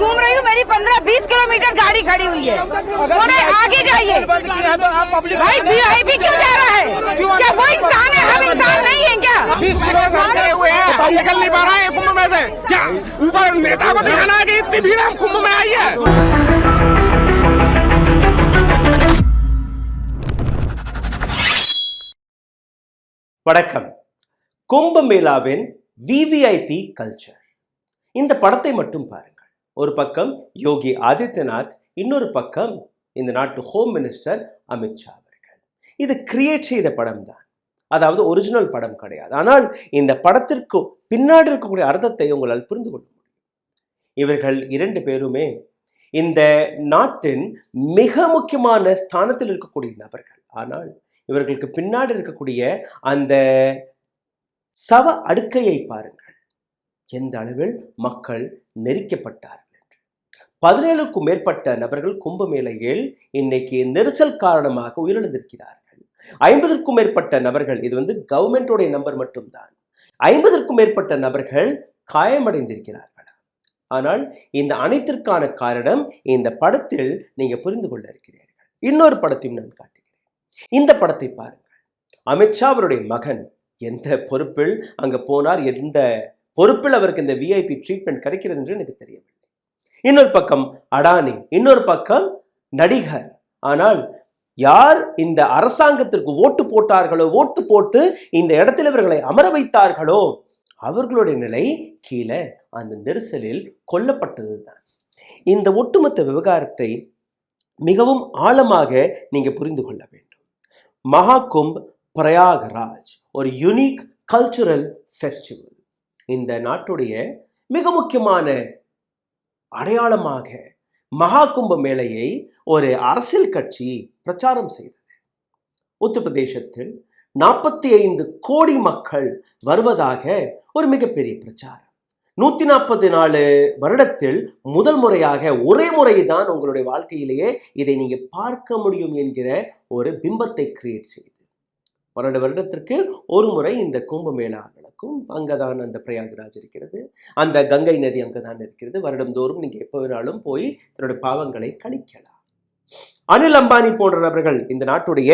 घूम रही हूँ, मेरी 15-20 किलोमीटर गाड़ी खड़ी हुई है, थोड़े आगे जाइए। भाई VIP क्यों जा रहा है? क्या वो इंसान है? हम इंसान नहीं है क्या? 20 किलोमीटर हुए हैं, निकल नहीं पा रहा है कुंभ में से। क्या ऊपर नेता को दिखाना है कि इतनी भीड़ हम कुंभ में आई है? வணக்கம். கும்பமேளாவின் விவிஐபி கல்ச்சர். இந்த படத்தை மட்டும் பாருங்கள். ஒரு பக்கம் யோகி ஆதித்யநாத், இன்னொரு பக்கம் இந்த நாட்டு ஹோம் மினிஸ்டர் அமித்ஷா அவர்கள். இது கிரியேட் செய்த படம் தான், அதாவது ஒரிஜினல் படம் கிடையாது. ஆனால் இந்த படத்திற்கு பின்னாடி இருக்கக்கூடிய அர்த்தத்தை உங்களால் புரிந்து கொள்ள முடியும். இவர்கள் இரண்டு பேருமே இந்த நாட்டின் மிக முக்கியமான ஸ்தானத்தில் இருக்கக்கூடிய நபர்கள். ஆனால் இவர்களுக்கு பின்னாடி இருக்கக்கூடிய அந்த சவ அடுக்கையை பாருங்கள், எந்த அளவில் மக்கள் நெரிக்கப்பட்டார்கள் என்று. 17க்கும் மேற்பட்ட நபர்கள் கும்பமேளையில் இன்னைக்கு நெரிசல் காரணமாக உயிரிழந்திருக்கிறார்கள். 50க்கும் மேற்பட்ட நபர்கள், இது கவர்மெண்டோடைய நம்பர் மட்டும்தான், 50க்கும் மேற்பட்ட நபர்கள் காயமடைந்திருக்கிறார்கள். ஆனால் இந்த அனைத்திற்கான காரணம் இந்த படத்தில் நீங்க புரிந்து கொள்ள இருக்கிறீர்கள். இன்னொரு படத்தையும் நான் காட்டுகிறேன். இந்த படத்தை பாருங்கள். அமித்ஷா அவருடைய மகன் எந்த பொறுப்பில் அங்க போனார், எந்த பொறுப்பில் அவருக்கு இந்த விஐபி ட்ரீட்மெண்ட் கிடைக்கிறது என்று எனக்கு தெரியவில்லை. இன்னொரு பக்கம் அடானி, இன்னொரு பக்கம் நடிகர். ஆனால் யார் இந்த அரசாங்கத்திற்கு ஓட்டு போட்டார்களோ, ஓட்டு போட்டு இந்த இடத்தில் இவர்களை அமர வைத்தார்களோ, அவர்களுடைய நிலை கீழே அந்த நெரிசலில் கொல்லப்பட்டதுதான். இந்த ஒட்டுமொத்த விவகாரத்தை மிகவும் ஆழமாக நீங்க புரிந்து கொள்ள வேண்டும். மகாகும்ப் பிரயாகராஜ் ஒரு யூனிக் கல்ச்சுரல் ஃபெஸ்டிவல். இந்த நாட்டுடைய மிக முக்கியமான அடையாளமாக மகாகும்ப மேளையை ஒரு அரசியல் கட்சி பிரச்சாரம் செய்தது. உத்தரப்பிரதேசத்தில் 45 கோடி மக்கள் வருவதாக ஒரு மிகப்பெரிய பிரச்சாரம். 144 வருடத்தில் முதல் முறையாக ஒரே முறைதான் உங்களுடைய வாழ்க்கையிலேயே இதை நீங்க பார்க்க முடியும் என்கிற ஒரு பிம்பத்தை கிரியேட் செய்து 12 வருடத்திற்கு ஒரு முறை இந்த கும்பமேளா நடக்கும். அங்கதான் அந்த பிரயாகராஜ் இருக்கிறது, அந்த கங்கை நதி அங்கதான் இருக்கிறது. வருடந்தோறும் நீங்க எப்ப வேணாலும் போய் தன்னுடைய பாவங்களை கழிக்கலாம். அனில் அம்பானி போன்ற நபர்கள் இந்த நாட்டுடைய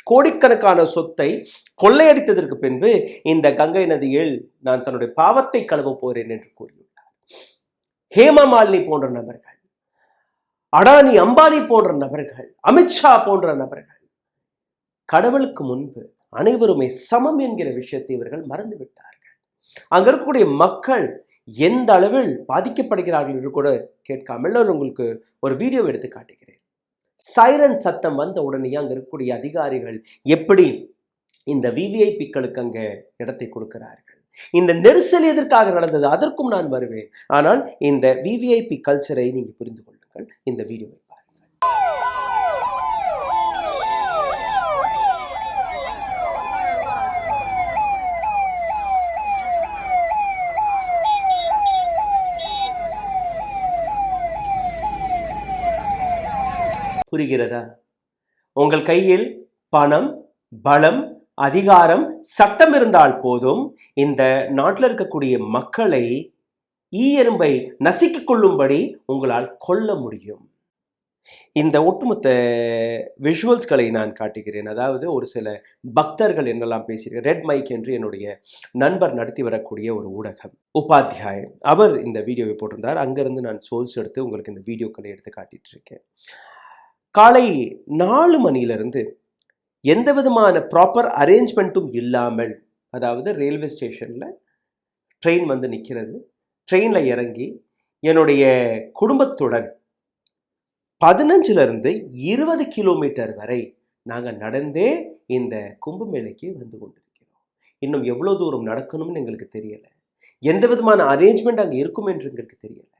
கோடிக்கணக்கான சொத்தை கொள்ளையடித்ததற்கு பின்பு இந்த கங்கை நதியில் நான் தன்னுடைய பாவத்தை கழுவ போறேன் என்று கூறியுள்ளார். ஹேமா மாலினி போன்ற நபர்கள், அடானி அம்பானி போன்ற நபர்கள், அமித்ஷா போன்ற நபர்கள் கடவுளுக்கு முன்பு அனைவருமே சமம் என்கிற விஷயத்தை இவர்கள் மறந்து விட்டார்கள். அங்க இருக்கக்கூடிய மக்கள் எந்த அளவில் பாதிக்கப்படுகிறார்கள் என்று கூட கேட்காமல் உங்களுக்கு ஒரு வீடியோ எடுத்து காட்டுகிறேன். சைரன் சத்தம் வந்த உடனே அங்க இருக்கக்கூடிய அதிகாரிகள் எப்படி இந்த விவிஐபிக்களுக்கு அங்க இடத்தை கொடுக்கிறார்கள். இந்த நெரிசல் எதற்காக நடந்தது, அதற்கும் நான் வருவேன். ஆனால் இந்த விவிஐபி கல்ச்சரை நீங்க புரிந்து கொள்ளுங்கள். இந்த வீடியோவை பாருங்கள். புரிகிறதா? உங்கள் கையில் பணம், பலம், அதிகாரம், சட்டம் இருந்தால் போதும் இந்த நாட்டில் இருக்கக்கூடிய மக்களை ஈயெறும்பை நசுக்கிக் கொள்ளும்படி உங்களால் கொல்ல முடியும். இந்த ஒட்டுமொத்த விஷுவல்ஸ்களை நான் காட்டுகிறேன். அதாவது ஒரு சில பக்தர்கள் என்னெல்லாம் பேசியிருக்க, ரெட் மைக் என்று என்னுடைய நண்பர் நடத்தி வரக்கூடிய ஒரு ஊடகம் உபாத்தியாயம், அவர் இந்த வீடியோவை போட்டிருந்தார். அங்கிருந்து நான் சோர்ஸ் எடுத்து உங்களுக்கு இந்த வீடியோக்களை எடுத்து காட்டிட்டு இருக்கேன். காலை 4 மணியிலிருந்து எந்த விதமான ப்ராப்பர் அரேஞ்ச்மெண்ட்டும் இல்லாமல், அதாவது ரயில்வே ஸ்டேஷனில் ட்ரெயின் நிற்கிறது, ட்ரெயினில் இறங்கி என்னுடைய குடும்பத்துடன் 15லிருந்து 20 கிலோமீட்டர் வரை நாங்கள் நடந்தே இந்த கும்பமேளைக்கு வந்து கொண்டிருக்கிறோம். இன்னும் எவ்வளோ தூரம் நடக்கணும்னு எங்களுக்கு தெரியலை. எந்த விதமான அரேஞ்ச்மெண்ட் அங்கே இருக்கும் என்று எங்களுக்கு தெரியலை.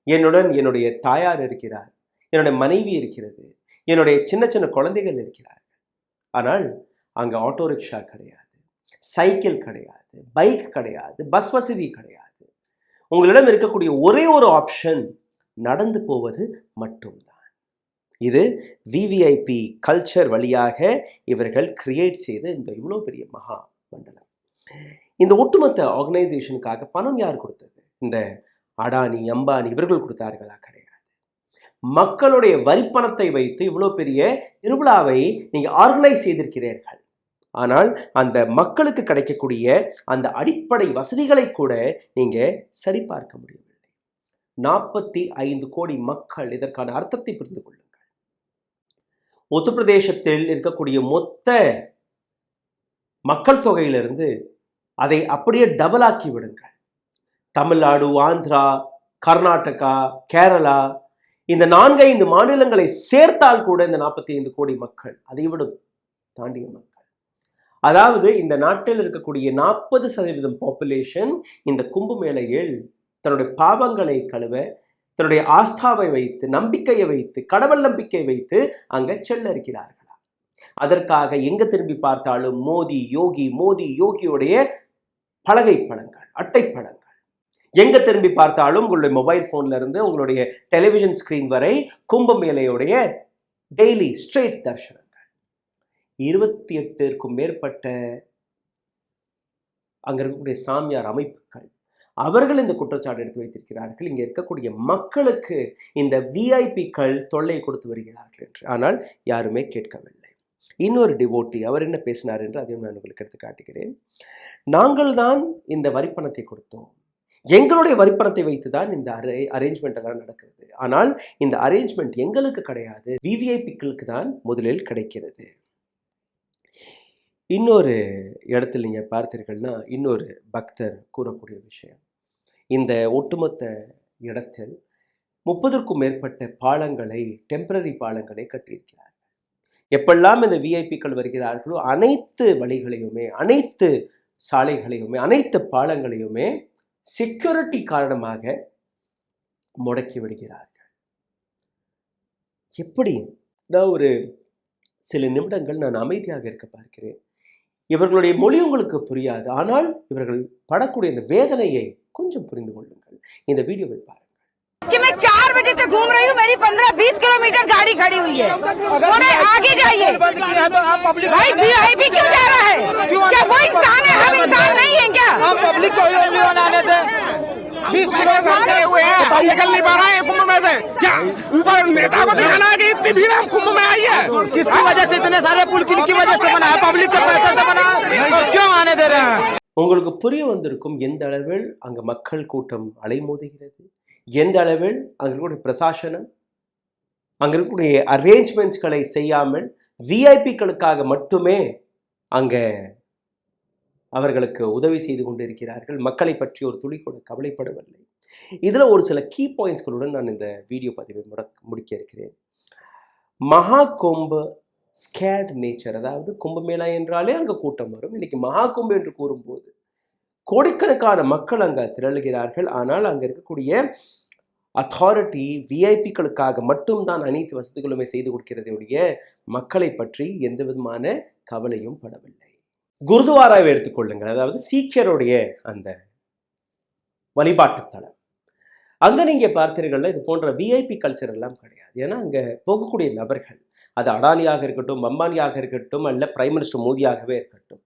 என்னுடன் என்னுடைய தாயார் இருக்கிறார், என்னுடைய மனைவி இருக்கிறது, என்னுடைய சின்ன சின்ன குழந்தைகள் இருக்கிறார்கள். ஆனால் அங்கே ஆட்டோ ரிக்ஷா கிடையாது, சைக்கிள் கிடையாது, பைக் கிடையாது, பஸ் வசதி கிடையாது. உங்களிடம் இருக்கக்கூடிய ஒரே ஒரு ஆப்ஷன் நடந்து போவது மட்டும்தான். இது விவிஐபி கல்ச்சர் வழியாக இவர்கள் கிரியேட் செய்த இந்த இவ்வளோ பெரிய மகா மண்டலம். இந்த ஒட்டுமொத்த ஆர்கனைசேஷனுக்காக பணம் யார் கொடுத்தது? இந்த அடானி, அம்பானி இவர்கள் கொடுத்தார்களா? கிடையாது. மக்களுடைய வரிப்பணத்தை வைத்து இவ்வளோ பெரிய திருவிழாவை நீங்க ஆர்கனைஸ் செய்திருக்கிறீர்கள். ஆனால் அந்த மக்களுக்கு கிடைக்கக்கூடிய அந்த அடிப்படை வசதிகளை கூட நீங்க சரிபார்க்க முடியவில்லை. 45 கோடி மக்கள். இதற்கான அர்த்தத்தை புரிந்து கொள்ளுங்கள். உத்தரப்பிரதேசத்தில் இருக்கக்கூடிய மொத்த மக்கள் தொகையிலிருந்து அதை அப்படியே டபுள் ஆக்கி விடுங்கள். தமிழ்நாடு, ஆந்திரா, கர்நாடகா, கேரளா இந்த 4-5 மாநிலங்களை சேர்த்தால் கூட இந்த 45 கோடி மக்கள், அதை விட தாண்டிய மக்கள். அதாவது இந்த நாட்டில் இருக்கக்கூடிய 40% பாப்புலேஷன் இந்த கும்பமேளையில் தன்னுடைய பாவங்களை கழுவ, தன்னுடைய ஆஸ்தாவை வைத்து, நம்பிக்கையை வைத்து, கடவுள் நம்பிக்கை வைத்து அங்க செல்ல இருக்கிறார்களா? அதற்காக எங்க திரும்பி பார்த்தாலும் மோடி யோகி, மோடி யோகியுடைய பலகை படங்கள், அட்டை படங்கள். எங்க திரும்பி பார்த்தாலும் உங்களுடைய மொபைல் போன்ல இருந்து உங்களுடைய டெலிவிஷன் ஸ்கிரீன் வரை கும்பமேளையுடைய டெய்லி ஸ்ட்ரெயிட் தர்ஷனங்கள். 28க்கும் மேற்பட்ட அங்க இருக்கக்கூடிய சாமியார் அமைப்புகள் அவர்கள் இந்த குற்றச்சாட்டு எடுத்து வைத்திருக்கிறார்கள். இங்க இருக்கக்கூடிய மக்களுக்கு இந்த விஐபிக்கள் தொல்லை கொடுத்து வருகிறார்கள் என்று. ஆனால் யாருமே கேட்கவில்லை. இன்னொரு டிவோட்டி அவர் என்ன பேசினார் என்று அதையும் நான் உங்களுக்கு எடுத்து காட்டுகிறேன். நாங்கள் தான் இந்த வரிப்பணத்தை கொடுத்தோம், எங்களுடைய வரிப்பணத்தை வைத்துதான் இந்த அரேஞ்ச்மெண்ட் எல்லாம் நடக்கிறது. ஆனால் இந்த அரேஞ்ச்மெண்ட் எங்களுக்கு கிடையாது, விவிஐபிக்களுக்கு தான் முதலில் கிடைக்கிறது. இன்னொரு இடத்தில் நீங்க பார்த்தீர்கள்னா இன்னொரு பக்தர் கூறக்கூடிய விஷயம், இந்த ஒட்டுமொத்த இடத்தில் 30க்கும் மேற்பட்ட பாலங்களை, டெம்பரரி பாலங்களை கட்டியிருக்கிறார்கள். எப்பெல்லாம் இந்த விஐபிக்கள் வருகிறார்களோ அனைத்து வழிகளையுமே, அனைத்து சாலைகளையுமே, அனைத்து பாலங்களையுமே செக்யூரிட்டி காரணமாக முடக்கி விடுகிறார்கள். எப்படி? நான் ஒரு சில நிமிடங்கள் நான் அமைதியாக இருக்க பார்க்கிறேன். இவர்களுடைய மொழி உங்களுக்கு புரியாது, ஆனால் இவர்கள் படக்கூடிய இந்த வேதனையை கொஞ்சம் புரிந்து கொள்ளுங்கள். இந்த வீடியோவை பாருங்கள். कि मैं 4 बजे से घूम रही हूँ, मेरी 15-20 किलोमीटर गाड़ी खड़ी हुई है। थोड़े आगे जाइए। भाई वीआईपी क्यों जा रहा है? क्या वो इंसान है? हम इंसान नहीं है क्या? हम पब्लिक को आने थे। 20 किलोमीटर गए हुए हैं, निकल नहीं पा रहा है कुंभ में से। क्या ऊपर नेता को दिखाना है कि इतनी भीड़ हम कुंभ में आई है? किसकी वजह से इतने सारे पुल किनकी वजह से बना है? पब्लिक के पैसे से बना है, और क्यों आने दे रहे हैं? உங்களுக்கு புரிய வந்திருக்கும் எந்த அளவில் அங்க மக்கள் கூட்டம் அலைமோதுகிறது, எந்த அளவில் அங்க இருக்கக்கூடிய பிரசாசனம், அங்க இருக்கக்கூடிய அரேஞ்ச்மெண்ட்ஸ்களை செய்யாமல் விஐபிக்களுக்காக மட்டுமே அங்க அவர்களுக்கு உதவி செய்து கொண்டிருக்கிறார்கள். மக்களை பற்றி ஒரு துளி கூட கவலைப்படவில்லை. இதுல ஒரு சில கீ பாயிண்ட்ஸ்களுடன் நான் இந்த வீடியோ பதிவை முடிக்க இருக்கிறேன். மகா கும்ப ஸ்கேட் நேச்சர், அதாவது கும்பமேளா என்றாலே அங்க கூட்டம் வரும். இன்னைக்கு மகா கும்ப என்று கூறும்போது கோடிக்கணக்கான மக்கள் அங்க திரளுகிறார்கள். ஆனால் அங்க இருக்கக்கூடிய அத்தாரிட்டி விஐபிக்களுக்காக மட்டும்தான் அனைத்து வசதிகளுமே செய்து கொடுக்கிறதை ஒழிய மக்களை பற்றி எந்த விதமான கவலையும் படவில்லை. குருதுவாராவை எடுத்துக்கொள்ளுங்கள், அதாவது சீக்கியருடைய அந்த வழிபாட்டு தலம். அங்க நீங்க பார்த்தீர்கள்னா இது போன்ற விஐபி கல்ச்சர் எல்லாம் கிடையாது. ஏன்னா அங்க போகக்கூடிய நபர்கள், அது அடானியாக இருக்கட்டும், அம்பானியாக இருக்கட்டும், அல்ல பிரைம் மினிஸ்டர் மோடியாகவே இருக்கட்டும்,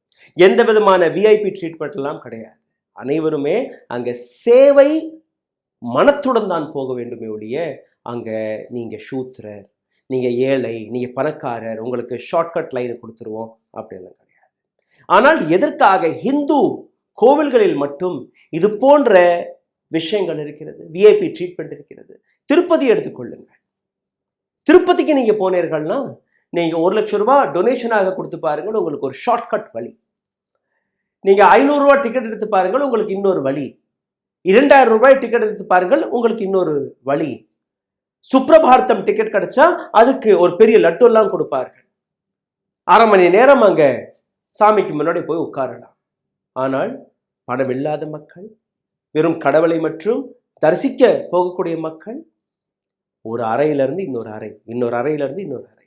எந்த விதமான விஐபி ட்ரீட்மெண்ட் எல்லாம் கிடையாது. அனைவருமே அங்க சேவை மனத்துடன் தான் போக வேண்டுமே ஒழிய அங்க நீங்க சூத்திரர், நீங்க ஏழை, நீங்க பணக்காரர், உங்களுக்கு ஷார்ட்கட் லைனை கொடுத்துருவோம் அப்படியெல்லாம் கிடையாது. ஆனால் எதற்காக ஹிந்து கோவில்களில் மட்டும் இது போன்ற விஷயங்கள் இருக்கிறது, விஐபி ட்ரீட்மெண்ட் இருக்கிறது. திருப்பதி எடுத்துக்கொள்ளுங்க. திருப்பதிக்கு நீங்க போனீர்கள்னா நீங்க 1 லட்சம் ரூபாய் டொனேஷனாக கொடுத்து பாருங்கள், உங்களுக்கு ஒரு ஷார்ட்கட் வழி. நீங்க 500 ரூபாய் டிக்கெட் எடுத்து பாருங்கள், உங்களுக்கு இன்னொரு வழி. 2000 ரூபாய் டிக்கெட் எடுத்து பாருங்கள், உங்களுக்கு இன்னொரு வழி. சுப்ரபாரதம் டிக்கெட் கிடைச்சா அதுக்கு ஒரு பெரிய லட்டு எல்லாம் கொடுப்பார்கள். 1/2 மணி நேரம் அங்க சாமிக்கு முன்னாடி போய் உட்காரலாம். ஆனால் பணம் இல்லாத மக்கள், வெறும் கடவுளை மற்றும் தரிசிக்க போகக்கூடிய மக்கள், ஒரு அறையிலிருந்து இன்னொரு அறை, இன்னொரு அறையிலிருந்து இன்னொரு அறை.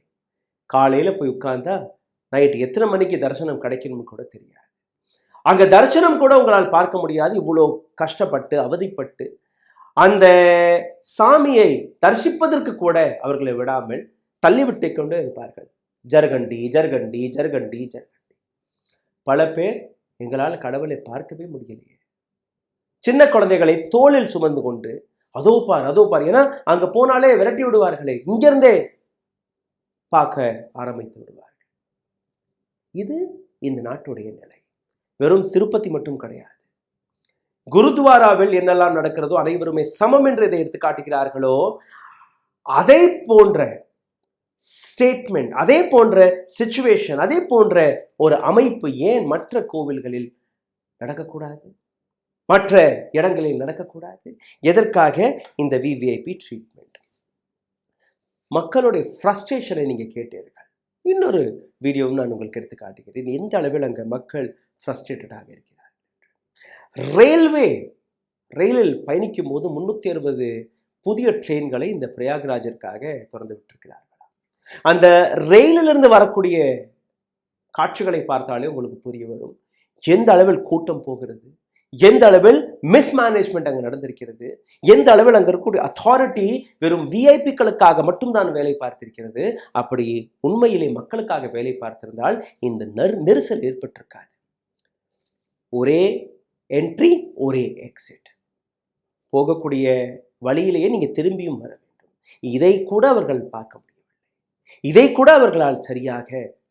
காலையில போய் உட்கார்ந்தா நைட்டு எத்தனை மணிக்கு தரிசனம் கிடைக்கணும்னு கூட தெரியாது. அங்க தரிசனம் கூட உங்களால் பார்க்க முடியாது. இவ்வளோ கஷ்டப்பட்டு அவதிப்பட்டு அந்த சாமியை தரிசிப்பதற்கு கூட அவர்களை விடாமல் தள்ளிவிட்டு கொண்டே இருப்பார்கள். ஜர்கண்டி ஜர்கண்டி ஜர்கண்டி ஜர்கண்டி. பல பேர் எங்களால் கடவுளை பார்க்கவே முடியலையே, சின்ன குழந்தைகளை தோளில் சுமந்து கொண்டு அதோ பார், ஏன்னா அங்க போனாலே விரட்டி விடுவார்களே, இங்கிருந்தே பார்க்க ஆரம்பித்து விடுவார்கள். இது இந்த நாட்டுடைய நிலை. வெறும் திருப்பதி மட்டும் கிடையாது. குருத்வாராவில் என்னெல்லாம் நடக்கிறதோ அனைவருமே சமம் என்று இதை எடுத்து காட்டுகிறார்களோ, அதை போன்ற ஸ்டேட்மெண்ட், அதே போன்ற சிச்சுவேஷன், அதே போன்ற ஒரு அமைப்பு ஏன் மற்ற கோவில்களில் நடக்கக்கூடாது, மற்ற இடங்களில் நடக்கக்கூடாது? எதற்காக இந்த விவிஐபி ட்ரீட்மெண்ட்? மக்களுடைய ஃப்ரஸ்ட்ரேஷனை நீங்க கேட்டீர்கள். இன்னொரு வீடியோவும் நான் உங்களுக்கு எடுத்து காட்டுகிறேன். எந்த அளவில் அங்கே மக்கள் ஃப்ரஸ்ட்ரேட்டடாக இருக்கிறார்கள். ரயிலில் பயணிக்கும் போது 360 புதிய ட்ரெயின்களை இந்த பிரயாக்ராஜிற்காக திறந்து விட்டிருக்கிறார்கள். அந்த ரயிலிலிருந்து வரக்கூடிய காட்சிகளை பார்த்தாலே உங்களுக்கு புரிய வரும் எந்த அளவில் கூட்டம் போகிறது, எந்த அளவில் மிஸ்மேனேஜ்மெண்ட் அங்கே நடந்திருக்கிறது, எந்த அளவில் அங்கே இருக்கக்கூடிய அத்தாரிட்டி வெறும் விஐபிக்களுக்காக மட்டும்தான் வேலை பார்த்திருக்கிறது. அப்படி உண்மையிலே மக்களுக்காக வேலை பார்த்திருந்தால் இந்த நெரிசல் ஏற்பட்டிருக்காது. ஒரே என்ட்ரி, ஒரே எக்ஸிட், போகக்கூடிய வழியிலேயே நீங்க திரும்பியும் வர வேண்டும். இதை கூட அவர்கள் பார்க்க முடியவில்லை, இதை கூட அவர்களால் சரியாக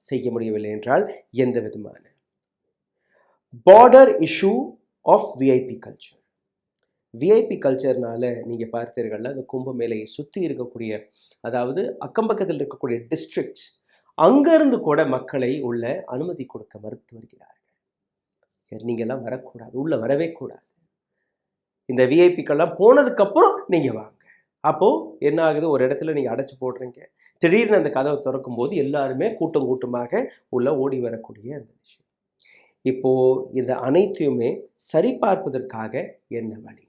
செய்ய முடியவில்லை என்றால் எந்த விதமான border issue of VIP culture. VIP கல்ச்சர்னால நீங்க பார்த்தீர்கள்ல, அந்த கும்பமேளையை சுற்றி இருக்கக்கூடிய, அதாவது அக்கம் பக்கத்தில் இருக்கக்கூடிய டிஸ்ட்ரிக்ட்ஸ், அங்கிருந்து கூட மக்களை உள்ள அனுமதி கொடுக்க மறுத்து வருகிறார்கள். நீங்க எல்லாம் வரக்கூடாது, உள்ள வரவே கூடாது, இந்த விஐபிக்கெல்லாம் போனதுக்கு அப்புறம் நீங்க வாங்க. அப்போ என்ன ஆகுது, ஒரு இடத்துல நீங்க அடைச்சு போடுறீங்க, திடீர்னு அந்த கதவை திறக்கும் போது எல்லாருமே கூட்டமாக உள்ள ஓடி வரக்கூடிய அந்த விஷயம். இப்போ இந்த அனைத்தையுமே சரிபார்ப்பதற்காக என்ன வழி?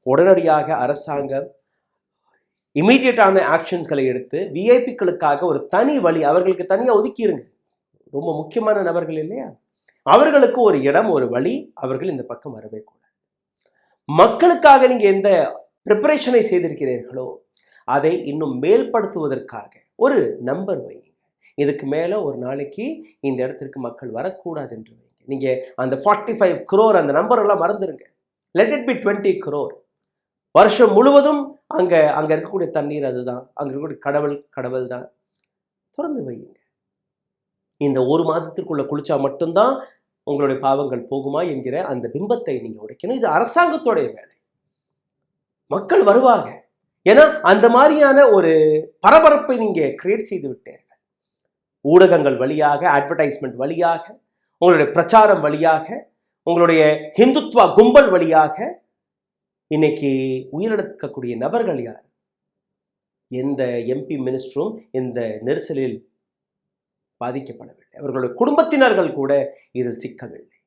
உடனடியாக அரசாங்கம் இமீடியட்டான ஆக்ஷன்ஸ்களை எடுத்து விஐபிக்களுக்காக ஒரு தனி வழி அவர்களுக்கு தனியாக ஒதுக்கிடுங்க. ரொம்ப முக்கியமான நபர்கள் இல்லையா, அவர்களுக்கு ஒரு இடம், ஒரு வழி, அவர்கள் இந்த பக்கம் வரவே கூடாது. மக்களுக்காக நீங்க எந்த ப்ரிப்பரேஷனை செய்திருக்கிறீர்களோ அதை இன்னும் மேல்படுத்துவதற்காக ஒரு நம்பர் வைங்க. இதுக்கு மேல ஒரு நாளைக்கு இந்த இடத்திற்கு மக்கள் வரக்கூடாது என்று வைங்க. நீங்க அந்த 45 crore அந்த நம்பர் எல்லாம் மறந்துருங்க. Let it be 20 crore. வருஷம் முழுவதும் அங்க இருக்கக்கூடிய தண்ணீர் அதுதான், அங்க இருக்கக்கூடிய கடவுள் தான். திறந்து வைங்க. இந்த ஒரு மாதத்திற்குள்ள குளிச்சா மட்டும்தான் உங்களுடைய பாவங்கள் போகுமா என்கிற அந்த பிம்பத்தை நீங்க உடைக்கணும். இது அரசாங்கத்தோடைய வேலை. மக்கள் வருவாங்க, ஏன்னா அந்த மாதிரியான ஒரு பரபரப்பை நீங்க கிரியேட் செய்து விட்டீர்கள். ஊடகங்கள் வழியாக, அட்வர்டைஸ்மெண்ட் வழியாக, உங்களுடைய பிரச்சாரம் வழியாக, உங்களுடைய ஹிந்துத்வா கும்பல் வழியாக இன்னைக்கு உயிரிழக்கக்கூடிய நபர்கள் யார்? எந்த எம்பி மினிஸ்டரும் இந்த நெரிசலில் பாதிக்கப்படவில்லை. அவர்களுடைய குடும்பத்தினர்கள் கூட இதில் சிக்கவில்லை.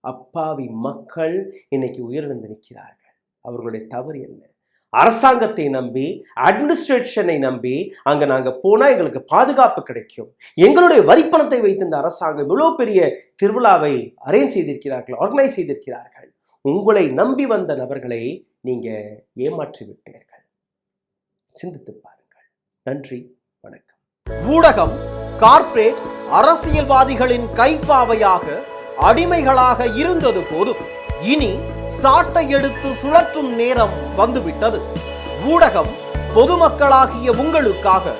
அப்பாவி மக்கள் இன்னைக்கு உயிரிழந்து நிற்கிறார்கள். அவர்களுடைய தவறு என்ன? அரசாங்கத்தை நம்பி, அட்மினிஸ்ட்ரேஷனை நம்பி அங்க நாங்க போனா எங்களுக்கு பாதுகாப்பு கிடைக்கும், எங்களுடைய வரிப்பணத்தை வைத்து இந்த அரசாங்கம் இவ்வளவு பெரிய திருவிழாவை அரேஞ்ச் செய்திருக்கிறார்கள், ஆர்கனைஸ் செய்திருக்கிறார்கள். உங்களை நம்பி வந்த நபர்களை நீங்க ஏமாற்றி விட்டீர்கள். சிந்தித்து பாருங்கள். நன்றி, வணக்கம். ஊடகம் கார்ப்பரேட் அரசியல்வாதிகளின் கைப்பாவையாக, அடிமைகளாக இருந்தது போதும். இனி சாட்டை எடுத்து சுழற்றும் நேரம் வந்துவிட்டது. ஊடகம் பொதுமக்களாகிய உங்களுக்காக,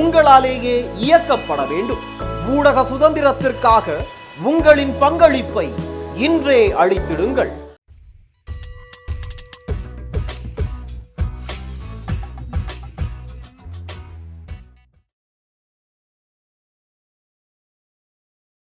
உங்களாலேயே இயக்கப்பட வேண்டும். ஊடக சுதந்திரத்திற்காக உங்களின் பங்களிப்பை இன்றே அளித்திடுங்கள்.